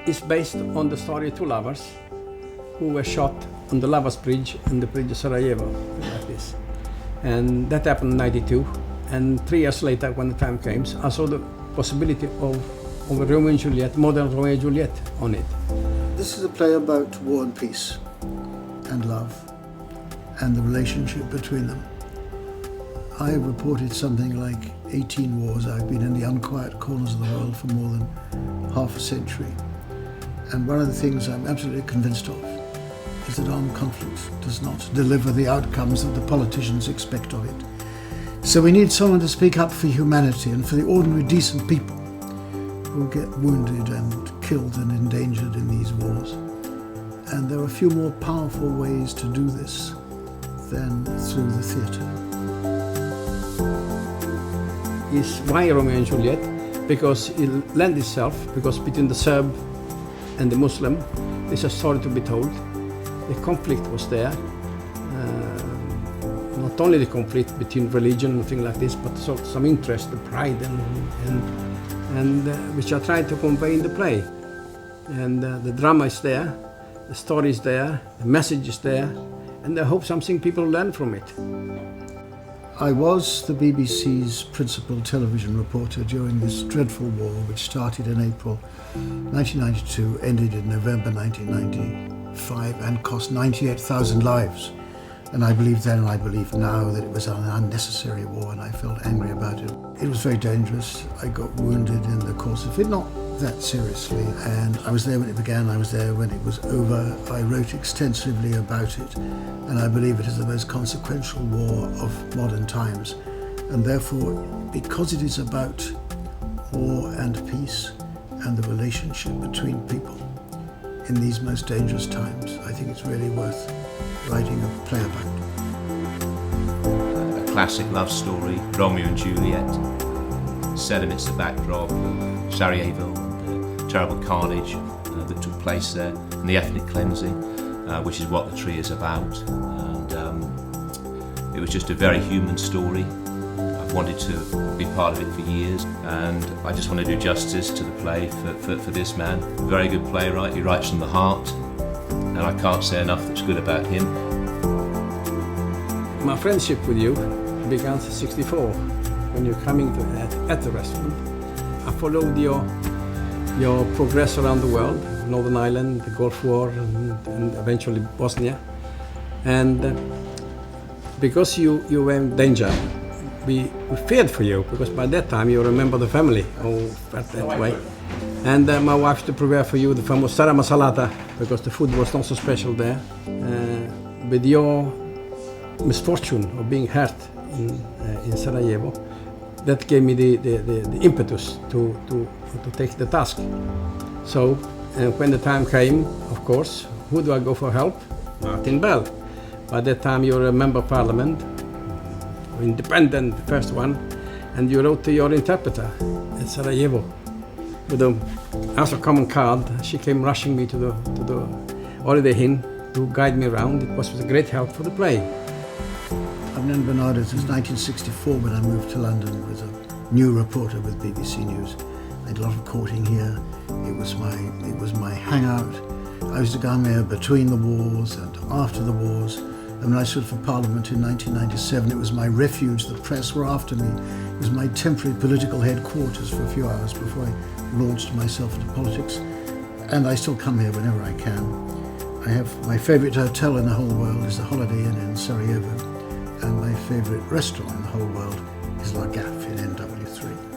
is based on the story of two lovers who were shot on the Lovers Bridge in the bridge of Sarajevo, like this. And that happened in '92. And 3 years later, when the time came, I saw the possibility of a Romeo and Juliet, modern Romeo and Juliet on it. This is a play about war and peace and love and the relationship between them. I have reported something like 18 wars. I've been in the unquiet corners of the world for more than half a century. And one of the things I'm absolutely convinced of is that armed conflict does not deliver the outcomes that the politicians expect of it. So we need someone to speak up for humanity and for the ordinary decent people who get wounded and killed and endangered in these wars. And there are few more powerful ways to do this than through the theatre. Is why Romeo and Juliet? Because it lends itself, because between the Serb and the Muslim, there's a story to be told. The conflict was there. Not only the conflict between religion and things like this, but also some interest, the pride, and which I tried to convey in the play. And the drama is there, the story is there, the message is there, and I hope something people learn from it. I was the BBC's principal television reporter during this dreadful war, which started in April 1992, ended in November 1995, and cost 98,000 lives. And I believed then and I believe now that it was an unnecessary war, and I felt angry about it. It was very dangerous. I got wounded in the course of it, not that seriously, and I was there when it began, I was there when it was over. I wrote extensively about it, and I believe it is the most consequential war of modern times. And therefore, because it is about war and peace and the relationship between people in these most dangerous times, I think it's really worth writing a play about. A classic love story, Romeo and Juliet, set amidst the backdrop of Sarajevo and the terrible carnage that took place there, and the ethnic cleansing, which is what the tree is about. And it was just a very human story. I've wanted to be part of it for years, and I just want to do justice to the play for this man. Very good playwright, he writes from the heart, and I can't say enough that's good about him. My friendship with you began in '64 when you're coming at the restaurant. I followed your progress around the world, Northern Ireland, the Gulf War, and eventually Bosnia. And because you were in danger, we feared for you, because by that time you remember the family who felt that way. And my wife used to prepare for you the famous Sara Masalata, because the food was not so special there. With your misfortune of being hurt in Sarajevo, that gave me the impetus to take the task. So when the time came, of course, who do I go for help? Martin Bell. By that time you were a member of parliament, independent, the first one, and you wrote to your interpreter in Sarajevo with as a common card. She came rushing me to the holiday inn to guide me around. It was a great help for the play. I've known Bernardo since 1964 when I moved to London as a new reporter with BBC News. I did a lot of courting here. It was my hangout. I used to come here between the wars and after the wars. And when I stood for Parliament in 1997, it was my refuge. The press were after me. It was my temporary political headquarters for a few hours before I launched myself into politics. And I still come here whenever I can. I have my favourite hotel in the whole world is the Holiday Inn in Sarajevo. And my favourite restaurant in the whole world is La Gaffe in NW3.